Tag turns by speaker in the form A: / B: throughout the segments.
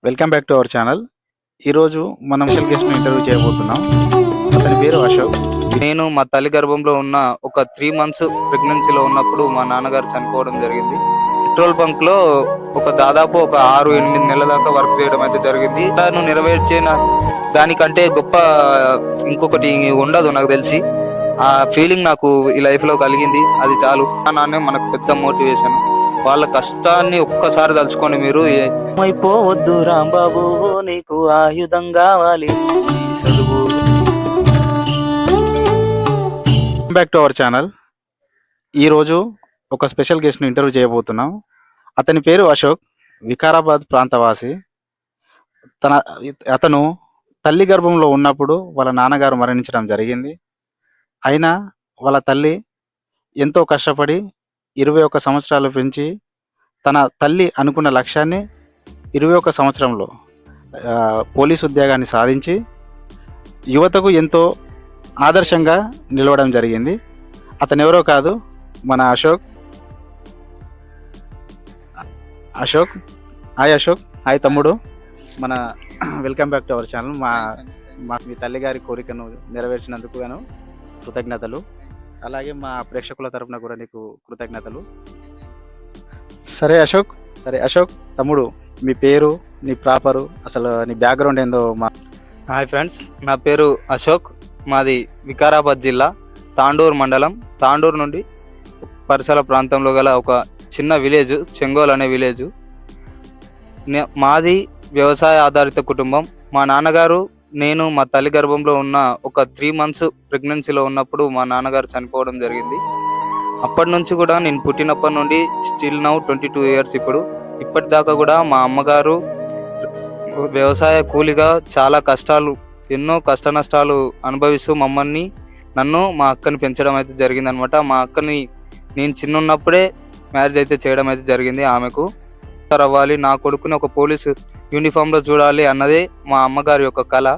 A: Welcome back to our channel. ఈరోజు మనం special గెస్ట్‌ని interview చేయబోతున్నాం. అతని పేరు అశోక్.
B: నేను మా తల్లి గర్భంలో ఉన్న ఒక 3 మంత్స్ ప్రెగ్నెన్సీలో ఉన్నప్పుడు మా నాన్నగారు చనిపోవడం జరిగింది. పెట్రోల్ బంక్ లో దాదాపు 6-8 నెలల దాకా వర్క్ చేయడం అయితే జరిగింది. తను నెరవేర్చిన దానికంటే గొప్ప ఇంకొకటి ఉండదు నాకు తెలిసి. ఆ ఫీలింగ్ నాకు ఈ లైఫ్ లో కలిగింది, అది చాలు. మా నాన్నే మనకు పెద్ద మోటివేషన్. వాళ్ళ కష్టాన్ని ఒక్కసారి తలుచుకొని మీరు అయిపోవద్దు రాంబాబు, నీకు ఆయుధం కావాలి చదువు.
A: Welcome back to our channel. ఈరోజు ఒక స్పెషల్ గెస్ట్‌ని ఇంటర్వ్యూ చేయబోతున్నాం. అతని పేరు అశోక్, వికారాబాద్ ప్రాంతవాసి. అతను తల్లి గర్భంలో ఉన్నప్పుడు వాళ్ళ నాన్నగారు మరణించడం జరిగింది. అయినా వాళ్ళ తల్లి ఎంతో కష్టపడి 21 సంవత్సరాలు పెంచి తన తల్లి అనుకున్న లక్ష్యాన్ని 21 సంవత్సరంలో పోలీస్ ఉద్యోగాన్ని సాధించి యువతకు ఎంతో ఆదర్శంగా నిలవడం జరిగింది. అతను ఎవరో కాదు, మన అశోక్. హాయ్ అశోక్. హాయ్ తమ్ముడు. మన welcome back to our channel. మీ తల్లి గారి కోరికను నెరవేర్చినందుకు గాను కృతజ్ఞతలు. అలాగే మా ప్రేక్షకుల తరపున కూడా నీకు కృతజ్ఞతలు. సరే అశోక్ తమ్ముడు, మీ పేరు, నీ ప్రాపరు, అసలు నీ బ్యాక్గ్రౌండ్ ఏందో
B: హాయ్ ఫ్రెండ్స్, నా పేరు అశోక్. మాది వికారాబాద్ జిల్లా తాండూరు మండలం. తాండూరు నుండి పరిసర ప్రాంతంలో గల ఒక చిన్న విలేజ్ చెంగోల్ అనే విలేజ్. మాది వ్యవసాయ ఆధారిత కుటుంబం. మా నాన్నగారు, నేను మా తల్లి గర్భంలో ఉన్న ఒక 3 మంత్స్ ప్రెగ్నెన్సీలో ఉన్నప్పుడు మా నాన్నగారు చనిపోవడం జరిగింది. అప్పటి నుంచి కూడా నేను పుట్టినప్పటి నుండి స్టిల్ నౌ 22 ఇయర్స్ ఇప్పటిదాకా కూడా మా అమ్మగారు వ్యవసాయ కూలిగా చాలా ఎన్నో కష్ట నష్టాలు అనుభవిస్తూ మమ్మల్ని, నన్ను, మా అక్కని పెంచడం అయితే జరిగిందనమాట. మా అక్కని నేను చిన్నప్పుడే మ్యారేజ్ అయితే చేయడం అయితే జరిగింది. ఆమెకు అవ్వాలి, నా కొడుకుని ఒక పోలీసు యూనిఫామ్లో చూడాలి అన్నదే మా అమ్మగారి యొక్క కళ.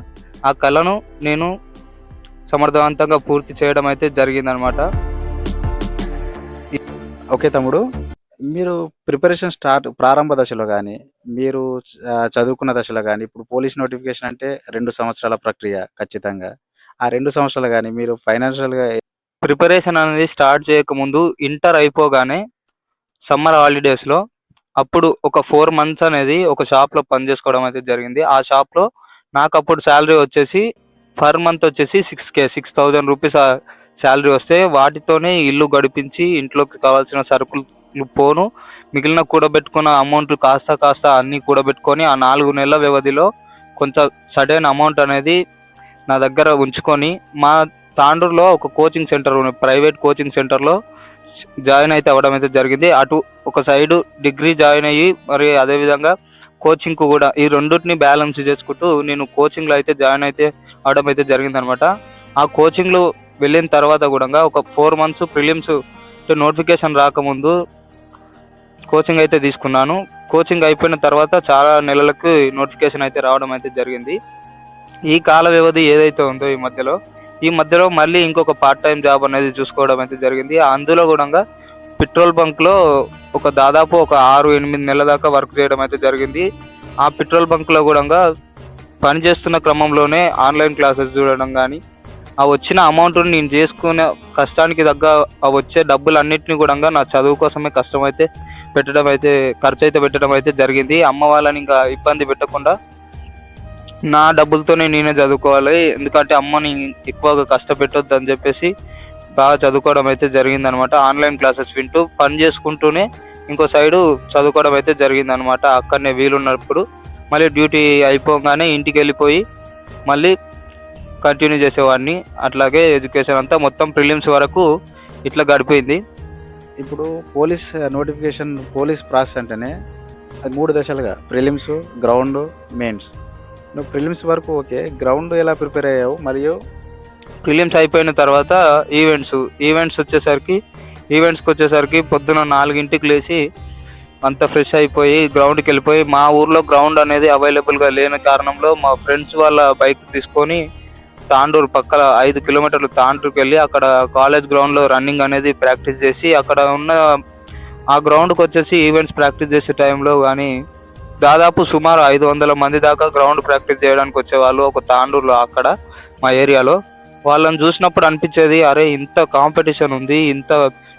B: ఆ కళను నేను సమర్థవంతంగా పూర్తి చేయడం అయితే జరిగిందనమాట.
A: ఓకే తమ్ముడు, మీరు ప్రిపరేషన్ ప్రారంభ దశలో కానీ, మీరు చదువుకున్న దశలో కానీ, ఇప్పుడు పోలీస్ నోటిఫికేషన్ అంటే 2 సంవత్సరాల ప్రక్రియ ఖచ్చితంగా. ఆ 2 సంవత్సరాలు కానీ మీరు ఫైనాన్షియల్గా
B: ప్రిపరేషన్ అనేది స్టార్ట్ చేయకముందు, ఇంటర్ అయిపోగానే సమ్మర్ హాలిడేస్లో అప్పుడు ఒక 4 మంత్స్ అనేది ఒక షాప్లో పనిచేసుకోవడం అయితే జరిగింది. ఆ షాప్లో నాకు అప్పుడు శాలరీ వచ్చేసి పర్ మంత్ వచ్చేసి 6,000 రూపీస్ శాలరీ వస్తే వాటితోనే ఇల్లు గడిపించి ఇంట్లోకి కావాల్సిన సరుకులు పోను, మిగిలిన కూడబెట్టుకున్న అమౌంట్ కాస్త అన్నీ కూడబెట్టుకొని ఆ 4 నెలల వ్యవధిలో కొంత సడన్ అమౌంట్ అనేది నా దగ్గర ఉంచుకొని మా తాండూరులో ఒక కోచింగ్ సెంటర్, ప్రైవేట్ కోచింగ్ సెంటర్లో జాయిన్ అయితే అవ్వడం అయితే జరిగింది. అటు ఒక సైడు డిగ్రీ జాయిన్ అయ్యి మరి అదేవిధంగా కోచింగ్కు కూడా, ఈ రెండింటిని బ్యాలెన్స్ చేసుకుంటూ నేను కోచింగ్లో అయితే జాయిన్ అయితే అవడం అయితే జరిగిందనమాట. ఆ కోచింగ్లో వెళ్ళిన తర్వాత కూడా ఒక 4 మంత్స్ ప్రిలిమ్స్ నోటిఫికేషన్ రాకముందు కోచింగ్ అయితే తీసుకున్నాను. కోచింగ్ అయిపోయిన తర్వాత చాలా నెలలకు నోటిఫికేషన్ అయితే రావడం అయితే జరిగింది. ఈ కాల వ్యవధి ఏదైతే ఉందో ఈ మధ్యలో మళ్ళీ ఇంకొక పార్ట్ టైం జాబ్ అనేది చూసుకోవడం అయితే జరిగింది. అందులో కూడా పెట్రోల్ బంక్లో దాదాపు 6-8 నెలల దాకా వర్క్ చేయడం అయితే జరిగింది. ఆ పెట్రోల్ బంక్లో కూడా పనిచేస్తున్న క్రమంలోనే ఆన్లైన్ క్లాసెస్ చూడడం కానీ, ఆ వచ్చిన అమౌంట్ని నేను చేసుకునే కష్టానికి తగ్గ ఆ వచ్చే డబ్బులన్నింటినీ కూడా నా చదువు కోసమే ఖర్చు అయితే పెట్టడం అయితే జరిగింది. అమ్మ వాళ్ళని ఇంకా ఇబ్బంది పెట్టకుండా నా డబ్బులతోనే నేనే చదువుకోవాలి, ఎందుకంటే అమ్మని ఎక్కువగా కష్టపెట్టొద్దు అని చెప్పేసి బాగా చదువుకోవడం అయితే జరిగిందనమాట. ఆన్లైన్ క్లాసెస్ వింటూ పని చేసుకుంటూనే ఇంకో సైడు చదువుకోవడం అయితే జరిగిందనమాట. అక్కడనే వీలున్నప్పుడు మళ్ళీ డ్యూటీ అయిపోగానే ఇంటికి వెళ్ళిపోయి మళ్ళీ కంటిన్యూ చేసేవాడిని. అట్లాగే ఎడ్యుకేషన్ అంతా మొత్తం ప్రిలిమ్స్ వరకు ఇట్లా గడిపోయింది.
A: ఇప్పుడు పోలీస్ నోటిఫికేషన్, పోలీస్ ప్రాసెస్ అంటేనే అది 3 దశలుగా, ప్రిలిమ్స్, గ్రౌండ్, మెయిన్స్. నువ్వు ప్రిలిమ్స్ వరకు ఓకే, గ్రౌండ్ ఎలా ప్రిపేర్ అయ్యావు? మరియు
B: ప్రిలిమ్స్ అయిపోయిన తర్వాత ఈవెంట్స్కి వచ్చేసరికి పొద్దున 4ంటికి లేచి అంతా ఫ్రెష్ అయిపోయి గ్రౌండ్కి వెళ్ళిపోయి, మా ఊర్లో గ్రౌండ్ అనేది అవైలబుల్గా లేని కారణంలో మా ఫ్రెండ్స్ వాళ్ళ బైక్ తీసుకొని తాండూరు పక్కన 5 కిలోమీటర్లు తాండూరుకి వెళ్ళి అక్కడ కాలేజ్ గ్రౌండ్లో రన్నింగ్ అనేది ప్రాక్టీస్ చేసి, అక్కడ ఉన్న ఆ గ్రౌండ్కి వచ్చేసి ఈవెంట్స్ ప్రాక్టీస్ చేసే టైంలో కానీ దాదాపు సుమారు 500 మంది దాకా గ్రౌండ్ ప్రాక్టీస్ చేయడానికి వచ్చేవాళ్ళు ఒక తాండూరులో అక్కడ మా ఏరియాలో. వాళ్ళని చూసినప్పుడు అనిపించేది, అరే ఇంత కాంపిటీషన్ ఉంది, ఇంత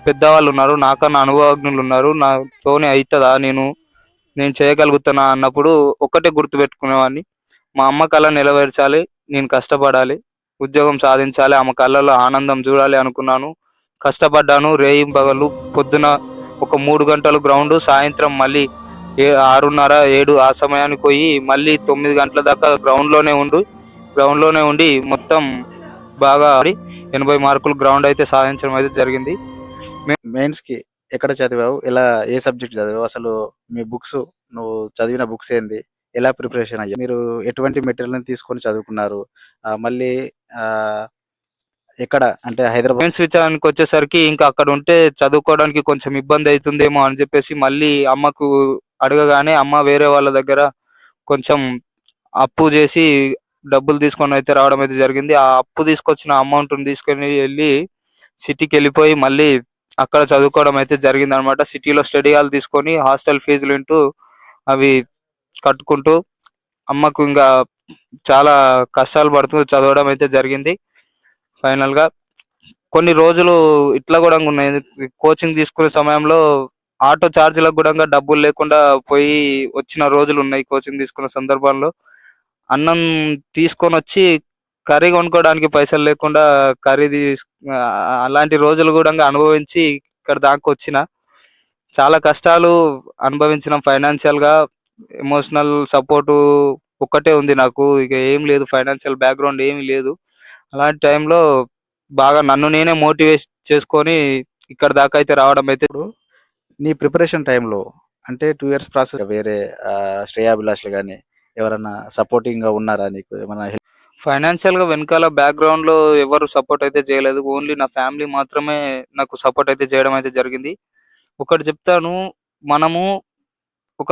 B: పెద్దవాళ్ళు ఉన్నారు, నాకన్నా అనుభవజ్ఞులు ఉన్నారు, నాతోనే అవుతుందా, నేను చేయగలుగుతానా అన్నప్పుడు ఒక్కటే గుర్తు పెట్టుకునేవాడిని, మా అమ్మ కళ నెరవేర్చాలి, నేను కష్టపడాలి, ఉద్యోగం సాధించాలి, ఆమె కళ్ళలో ఆనందం చూడాలి అనుకున్నాను. కష్టపడ్డాను రేయింబగళ్ళు. పొద్దున ఒక 3 గంటలు గ్రౌండ్, సాయంత్రం మళ్ళీ 6:30 7 ఆ సమయానికి పోయి మళ్ళీ 9 గంటల దాకా గ్రౌండ్లోనే ఉండి మొత్తం బాగా ఆడి 80 మార్కులు గ్రౌండ్ అయితే సాధించడం అయితే జరిగింది.
A: మెయిన్స్ కి ఎక్కడ చదివావు? ఎలా ఏ సబ్జెక్ట్ చదివావు? అసలు మీ బుక్స్, నువ్వు చదివిన బుక్స్ ఏంది? ఎలా ప్రిపరేషన్ అయ్యా? మీరు ఎటువంటి మెటీరియల్ తీసుకొని చదువుకున్నారు? మళ్ళీ ఆ, ఎక్కడ అంటే హైదరాబాద్?
B: మెయిన్స్ విషయానికి వచ్చేసరికి ఇంకా అక్కడ ఉంటే చదువుకోవడానికి కొంచెం ఇబ్బంది అవుతుందేమో అని చెప్పేసి మళ్ళీ అమ్మకు అడగగానే అమ్మ వేరే వాళ్ళ దగ్గర కొంచెం అప్పు చేసి డబ్బులు తీసుకొని అయితే రావడం అయితే జరిగింది. ఆ అప్పు తీసుకొచ్చిన అమౌంట్ తీసుకొని వెళ్ళి సిటీకి వెళ్ళిపోయి మళ్ళీ అక్కడ చదువుకోవడం అయితే జరిగింది అనమాట. సిటీలో స్టడీ హాల్ తీసుకొని హాస్టల్ ఫీజులు వింటూ అవి కట్టుకుంటూ అమ్మకు ఇంకా చాలా కష్టాలు పడుతూ చదవడం అయితే జరిగింది. ఫైనల్ గా కొన్ని రోజులు ఇట్లా కూడా ఉన్నాయి, కోచింగ్ తీసుకునే సమయంలో ఆటో ఛార్జీలకు కూడా డబ్బులు లేకుండా పోయి వచ్చిన రోజులు ఉన్నాయి. కోచింగ్ తీసుకున్న సందర్భంలో అన్నం తీసుకొని వచ్చి కర్రీ కొనుక్కోవడానికి పైసలు లేకుండా కర్రీ అలాంటి రోజులు కూడా అనుభవించి ఇక్కడ దాకా వచ్చిన. చాలా కష్టాలు అనుభవించిన, ఫైనాన్షియల్ గా, ఎమోషనల్ సపోర్టు ఒక్కటే ఉంది నాకు, ఇక ఏం లేదు, ఫైనాన్షియల్ బ్యాక్గ్రౌండ్ ఏమీ లేదు. అలాంటి టైంలో బాగా నన్ను నేనే మోటివేట్ చేసుకొని ఇక్కడ దాకా అయితే రావడం అయితే.
A: ఇప్పుడు నీ ప్రిపరేషన్ టైంలో అంటే 2 ఇయర్స్ ప్రాసెస్ వేరే శ్రేయాభిలాషులు కానీ ఎవరన్నా సపోర్టింగ్ గా ఉన్నారా నీకు? ఏమన్నా
B: ఫైనాన్షియల్ గా వెనకాల బ్యాక్గ్రౌండ్ లో ఎవరు సపోర్ట్ అయితే చేయలేదు, ఓన్లీ నా ఫ్యామిలీ మాత్రమే నాకు సపోర్ట్ అయితే చేయడం అయితే జరిగింది. ఒకటి చెప్తాను, మనము ఒక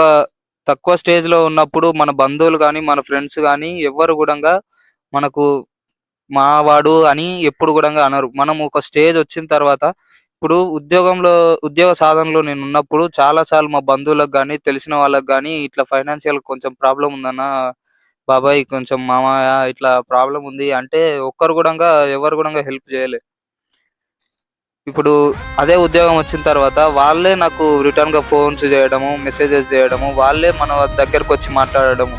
B: తక్కువ స్టేజ్ లో ఉన్నప్పుడు మన బంధువులు కానీ మన ఫ్రెండ్స్ కానీ ఎవ్వరు కూడా మనకు మావాడు అని ఎప్పుడు కూడా అనరు. మనం ఒక స్టేజ్ వచ్చిన తర్వాత, ఇప్పుడు ఉద్యోగ సాధనలో నేను ఉన్నప్పుడు చాలా సార్లు మా బంధువులకు కానీ తెలిసిన వాళ్ళకి కానీ ఇట్లా ఫైనాన్షియల్ కొంచెం ప్రాబ్లం ఉందన్న, బాబాయ్ కొంచెం మామయ్య ఇట్లా ప్రాబ్లం ఉంది అంటే ఒక్కరు కూడా ఎవరు కూడా హెల్ప్ చేయలేదు. ఇప్పుడు అదే ఉద్యోగం వచ్చిన తర్వాత వాళ్ళే నాకు రిటర్న్ గా ఫోన్స్ చేయడము, మెసేజెస్ చేయడము, వాళ్ళే మన దగ్గరకు వచ్చి మాట్లాడడము.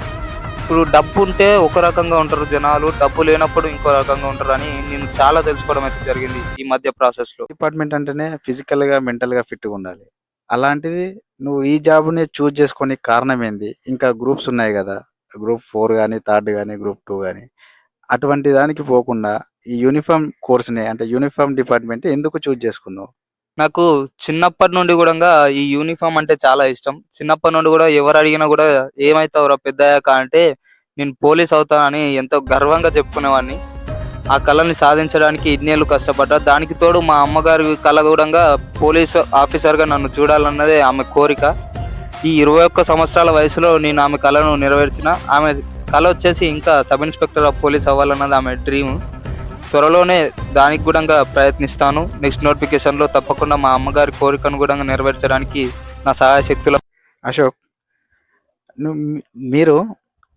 B: ఇప్పుడు డబ్బు ఉంటే ఒక రకంగా ఉంటారు జనాలు, డబ్బు లేనప్పుడు ఇంకో రకంగా ఉంటారు అని నేను చాలా తెలుసుకోవడం అయితే జరిగింది ఈ మధ్య ప్రాసెస్ లో.
A: డిపార్ట్మెంట్ అంటేనే ఫిజికల్ గా మెంటల్ గా ఫిట్ గా ఉండాలి. అలాంటిది నువ్వు ఈ జాబ్ ని చూజ్ చేసుకొని కారణం ఏంది? ఇంకా గ్రూప్స్ ఉన్నాయి కదా, గ్రూప్ 4 కానీ, థర్డ్ కానీ, గ్రూప్ 2 కానీ, అటువంటి దానికి పోకుండా ఈ యూనిఫామ్ కోర్స్ని అంటే యూనిఫామ్ డిపార్ట్మెంట్ ఎందుకు చూజ్ చేసుకున్నావు?
B: నాకు చిన్నప్పటి నుండి కూడా ఈ యూనిఫామ్ అంటే చాలా ఇష్టం. చిన్నప్పటి నుండి కూడా ఎవరు అడిగినా కూడా ఏమైతావురా పెద్దయ్యాక అంటే నేను పోలీస్ అవుతానని ఎంతో గర్వంగా చెప్పుకునేవాడిని. ఆ కళని సాధించడానికి ఇన్నేళ్ళు కష్టపడ్డా. దానికి తోడు మా అమ్మగారి కళ కూడా పోలీస్ ఆఫీసర్గా నన్ను చూడాలన్నదే ఆమె కోరిక. ఈ 21 సంవత్సరాల వయసులో నేను ఆమె కళను నెరవేర్చిన. ఆమె కళ వచ్చేసి ఇంకా సబ్ ఇన్స్పెక్టర్ ఆఫ్ పోలీస్ అవ్వాలన్నది ఆమె డ్రీమ్. త్వరలోనే దానికి కూడా ప్రయత్నిస్తాను. నెక్స్ట్ నోటిఫికేషన్లో తప్పకుండా మా అమ్మగారి కోరికను కూడా నెరవేర్చడానికి నా సహాయ శక్తుల.
A: అశోక్, మీరు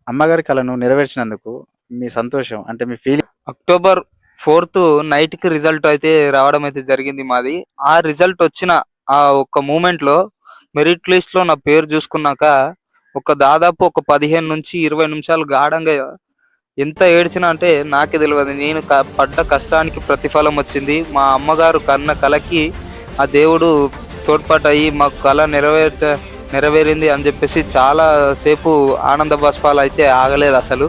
A: అమ్మగారి కళను నెరవేర్చినందుకు మీ సంతోషం అంటే మీ ఫీలింగ్?
B: అక్టోబర్ 4th నైట్కి రిజల్ట్ అయితే రావడం అయితే జరిగింది మాది. ఆ రిజల్ట్ వచ్చిన ఆ ఒక్క మూమెంట్లో మెరిట్ లిస్ట్లో నా పేరు చూసుకున్నాక దాదాపు 15 నుంచి 20 నిమిషాలు గాఢంగా ఎంత ఏడ్చినా అంటే నాకే తెలియదు. నేను పడ్డ కష్టానికి ప్రతిఫలం వచ్చింది. మా అమ్మగారు కన్న కళకి ఆ దేవుడు తోడ్పాటు అయ్యి మాకు కళ నెరవేరింది అని చెప్పేసి చాలా సేపు ఆనంద బాష్పాలు అయితే ఆగలేదు అసలు.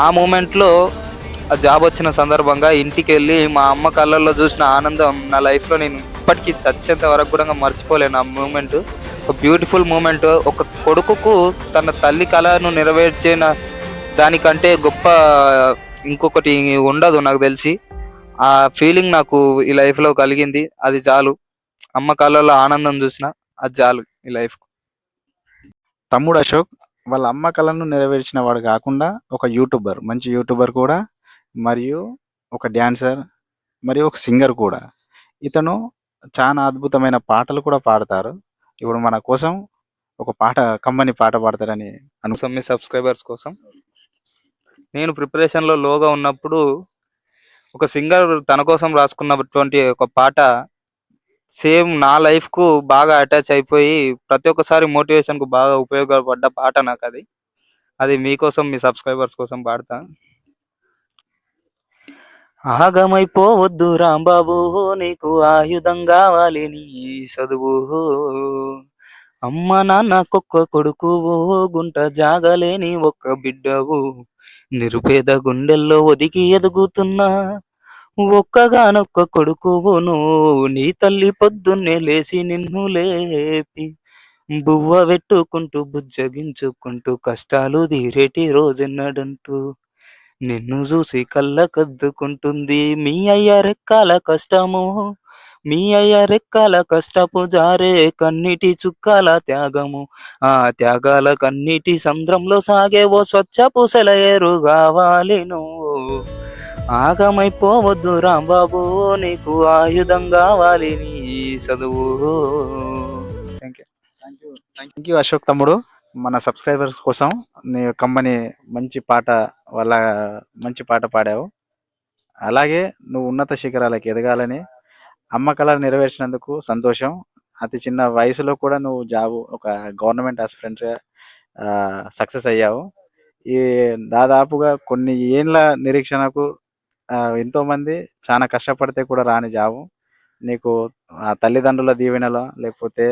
B: ఆ మూమెంట్లో ఆ జాబ్ వచ్చిన సందర్భంగా ఇంటికి వెళ్ళి మా అమ్మ కళ్ళల్లో చూసిన ఆనందం నా లైఫ్లో నేను ఇప్పటికీ చచ్చేంత వరకు కూడా మర్చిపోలేను. ఆ మూమెంట్ ఒక బ్యూటిఫుల్ మూమెంట్. ఒక కొడుకుకు తన తల్లి కళను నెరవేర్చిన దానికంటే గొప్ప ఇంకొకటి ఉండదు నాకు తెలిసి. ఆ ఫీలింగ్ నాకు ఈ లైఫ్లో కలిగింది, అది చాలు. అమ్మ కళ్ళల్లో ఆనందం చూసిన అది చాలు ఈ లైఫ్.
A: తమ్ముడు అశోక్ వాళ్ళ అమ్మ కళను నెరవేర్చిన వాడు కాకుండా ఒక యూట్యూబర్, మంచి యూట్యూబర్ కూడా, మరియు ఒక డ్యాన్సర్, మరియు ఒక సింగర్ కూడా. ఇతను చాలా అద్భుతమైన పాటలు కూడా పాడతారు. ఇప్పుడు మన కోసం ఒక పాట కమ్మని పాట పాడతారని
B: కోసం మీ సబ్స్క్రైబర్స్ కోసం నేను ప్రిపరేషన్ లో లోగా ఉన్నప్పుడు ఒక సింగర్ తన కోసం రాసుకున్నటువంటి ఒక పాట సేమ్ నా లైఫ్ కు బాగా అటాచ్ అయిపోయి ప్రతి ఒక్కసారి మోటివేషన్ కు బాగా ఉపయోగపడ్డ పాట నాకు అది. అది మీకోసం మీ సబ్స్క్రైబర్స్ కోసం పాడతా. ఆగమైపోవద్దు రాంబాబు, నీకు ఆయుధం కావాలి నీ చదువు. అమ్మ నాన్న కుక్క కొడుకువు, గుంట జాగలేని ఒక్క బిడ్డవు. నిరుపేద గుండెల్లో ఒదిగి ఎదుగుతున్నా ఒక్కగానొక్క కొడుకువును. నీ తల్లి పొద్దున్నే లేసి నిన్ను లేపి బువ్వ పెట్టుకుంటూ బుజ్జగించుకుంటూ కష్టాలు తీరేటి రోజున్నడంటూ నిన్ను చూసి కళ్ళ కద్దుకుంటుంది మీ అయ్య రెక్కాల కష్టము. మీ అయ్య రెక్కాల కష్టపు జారే కన్నిటి చుక్కాల త్యాగము. ఆ త్యాగాల కన్నిటి సంద్రంలో సాగే ఓ స్వచ్ఛపు సెలయేరు కావాలి నువ్వు. ఆగమైపోవద్దు రాంబాబు, నీకు ఆయుధం కావాలి నీ చదువు. Thank you.
A: Thank you Ashok తమ్ముడు. మన సబ్స్క్రైబర్స్ కోసం నీ కమ్మని మంచి పాట వాళ్ళ మంచి పాట పాడావు. అలాగే నువ్వు ఉన్నత శిఖరాలకు ఎదగాలని అమ్మ కళ నెరవేర్చినందుకు సంతోషం. అతి చిన్న వయసులో కూడా నువ్వు జాబ్ ఒక గవర్నమెంట్ ఆస్పిరెంట్గా సక్సెస్ అయ్యావు. ఈ దాదాపుగా కొన్ని ఏండ్ల నిరీక్షణకు ఎంతో మంది చాలా కష్టపడితే కూడా రాని జాబు నీకు తల్లిదండ్రుల దీవెనలో లేకపోతే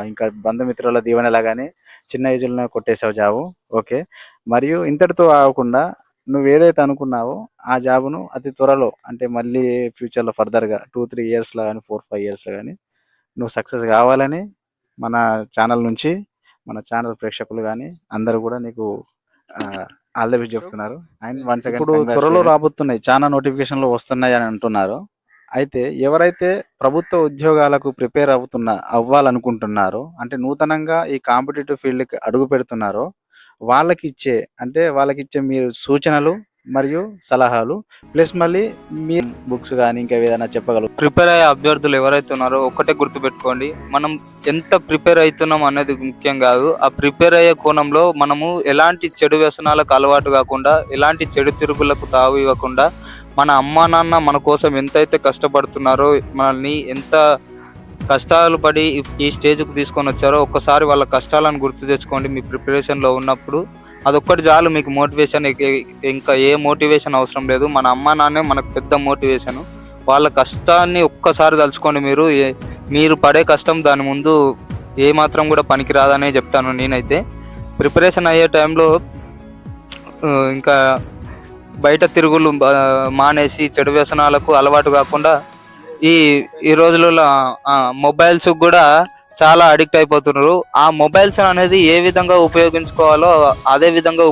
A: ఇంకా బంధుమిత్రుల దీవెనలా కానీ చిన్న ఏజ్లో కొట్టేసావు జాబు. ఓకే, మరియు ఇంతటితో ఆగకుండా నువ్వు ఏదైతే అనుకున్నావో ఆ జాబును అతి త్వరలో అంటే మళ్ళీ ఫ్యూచర్లో ఫర్దర్గా 2-3 ఇయర్స్లో కానీ 4-5 ఇయర్స్లో కానీ నువ్వు సక్సెస్ కావాలని మన ఛానల్ నుంచి మన ఛానల్ ప్రేక్షకులు కానీ అందరూ కూడా నీకు ఆల్ ది బెస్ట్ చెప్తున్నారు. అండ్ వన్స్ అగైన్ ఇప్పుడు త్వరలో రాబోతున్నాయి, చాలా నోటిఫికేషన్లు వస్తున్నాయి అని అంటున్నారు. అయితే ఎవరైతే ప్రభుత్వ ఉద్యోగాలకు ప్రిపేర్ అవ్వాలనుకుంటున్నారో అంటే నూతనంగా ఈ కాంపిటేటివ్ ఫీల్డ్కి అడుగు పెడుతున్నారో వాళ్ళకిచ్చే మీరు సూచనలు మరియు సలహాలు ప్లస్ మళ్ళీ మీ బుక్స్ కానీ ఇంకా ఏదైనా చెప్పగలరు?
B: ప్రిపేర్ అయ్యే అభ్యర్థులు ఎవరైతే ఉన్నారో ఒక్కటే గుర్తుపెట్టుకోండి, మనం ఎంత ప్రిపేర్ అవుతున్నాం అనేది ముఖ్యం కాదు. ఆ ప్రిపేర్ అయ్యే కోణంలో మనము ఎలాంటి చెడు వ్యసనాలకు అలవాటు కాకుండా, ఎలాంటి చెడు తిరుగులకు తావు ఇవ్వకుండా, మన అమ్మా నాన్న మన కోసం ఎంతైతే కష్టపడుతున్నారో, మనల్ని ఎంత కష్టాలు పడి ఈ స్టేజ్కి తీసుకొని వచ్చారో ఒక్కసారి వాళ్ళ కష్టాలను గుర్తు తెచ్చుకోండి మీ ప్రిపరేషన్లో ఉన్నప్పుడు. అదొక్కటి చాలు మీకు మోటివేషన్. ఇంకా ఏ మోటివేషన్ అవసరం లేదు. మన అమ్మా నాన్నే మనకు పెద్ద మోటివేషన్. వాళ్ళ కష్టాన్ని ఒక్కసారి తలుచుకోండి. మీరు పడే కష్టం దాని ముందు ఏమాత్రం కూడా పనికిరాదనే చెప్తాను నేనైతే. ప్రిపరేషన్ అయ్యే టైంలో ఇంకా బయట తిరుగులు మానేసి చెడు వ్యసనాలకు అలవాటు కాకుండా ఈ రోజులలో మొబైల్స్ కూడా చాలా అడిక్ట్ అయిపోతున్నారు. ఆ మొబైల్స్ అనేది ఏ విధంగా ఉపయోగించుకోవాలో అదే విధంగా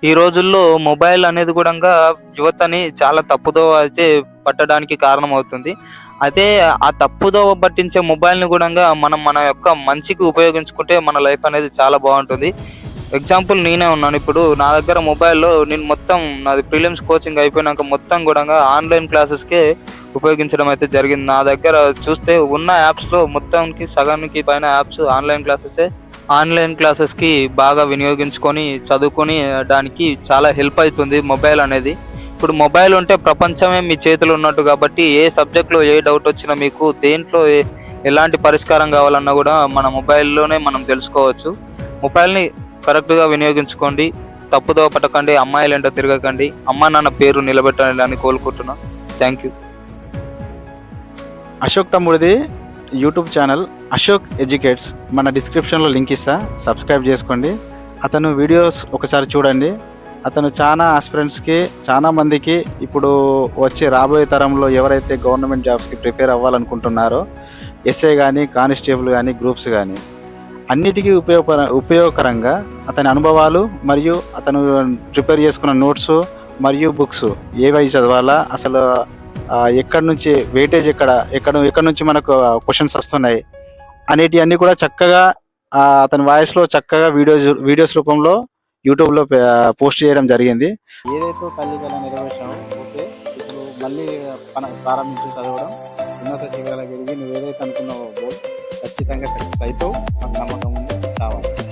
B: ఈ రోజుల్లో మొబైల్ అనేది కూడా యువతని చాలా తప్పుదో అయితే పట్టడానికి కారణం అవుతుంది. అయితే ఆ తప్పుదో పట్టించే మొబైల్ని కూడా మనం మన యొక్క మంచికి ఉపయోగించుకుంటే మన లైఫ్ అనేది చాలా బాగుంటుంది. ఎగ్జాంపుల్ నేనే ఉన్నాను. ఇప్పుడు నా దగ్గర మొబైల్లో నేను మొత్తం నాది ప్రిలిమ్స్ కోచింగ్ అయిపోయినాక మొత్తం కూడా ఆన్లైన్ క్లాసెస్కే ఉపయోగించడం అయితే జరిగింది. నా దగ్గర చూస్తే ఉన్న యాప్స్లో మొత్తానికి సగానికి పైన యాప్స్ ఆన్లైన్ క్లాసెస్కి బాగా వినియోగించుకొని చదువుకొని దానికి చాలా హెల్ప్ అవుతుంది మొబైల్ అనేది. ఇప్పుడు మొబైల్ ఉంటే ప్రపంచమే మీ చేతిలో ఉన్నట్టు కాబట్టి ఏ సబ్జెక్ట్లో ఏ డౌట్ వచ్చినా మీకు దేంట్లో ఎలాంటి పరిష్కారం కావాలన్నా కూడా మన మొబైల్లోనే మనం తెలుసుకోవచ్చు. మొబైల్ని కరెక్ట్గా వినియోగించుకోండి, తప్పుదో పట్టకండి, అమ్మాయిలు ఏంటో తిరగకండి, అమ్మా నాన్న పేరు నిలబెట్టాలని కోరుకుంటున్నా. Thank you.
A: అశోక్ తమ్ముడిది యూట్యూబ్ ఛానల్ అశోక్ ఎడ్యుకేట్స్ మన డిస్క్రిప్షన్లో లింక్ ఇస్తా, సబ్స్క్రైబ్ చేసుకోండి. అతను వీడియోస్ ఒకసారి చూడండి. అతను చాలా ఆస్పిరెంట్స్కి చాలా మందికి ఇప్పుడు వచ్చే రాబోయే తరంలో ఎవరైతే గవర్నమెంట్ జాబ్స్కి ప్రిపేర్ అవ్వాలనుకుంటున్నారో ఎస్ఏ కానీ కానిస్టేబుల్ కానీ గ్రూప్స్ కానీ అన్నిటికీ ఉపయోగకరంగా అతని అనుభవాలు మరియు అతను ప్రిపేర్ చేసుకున్న నోట్స్ మరియు బుక్స్ ఏవై చదవాలా, అసలు ఎక్కడి నుంచి వెయిటేజ్ ఎక్కడ నుంచి మనకు క్వశ్చన్స్ వస్తున్నాయి అనేటివన్నీ కూడా చక్కగా అతని వాయిస్లో చక్కగా వీడియోస్ రూపంలో యూట్యూబ్లో పోస్ట్ చేయడం జరిగింది. ఏదైతే తల్లి కళ నెరవేర్చామో ఓకే, ఇప్పుడు మళ్ళీ ప్రారంభించి చదవడం ఉన్నత శిఖరాలకు ఎదిగి నువ్వు ఏదైతే అనుకున్నావో ఖచ్చితంగా సక్సెస్ అవుతావు, మాకు నమ్మకం ఉంది, కావాలి.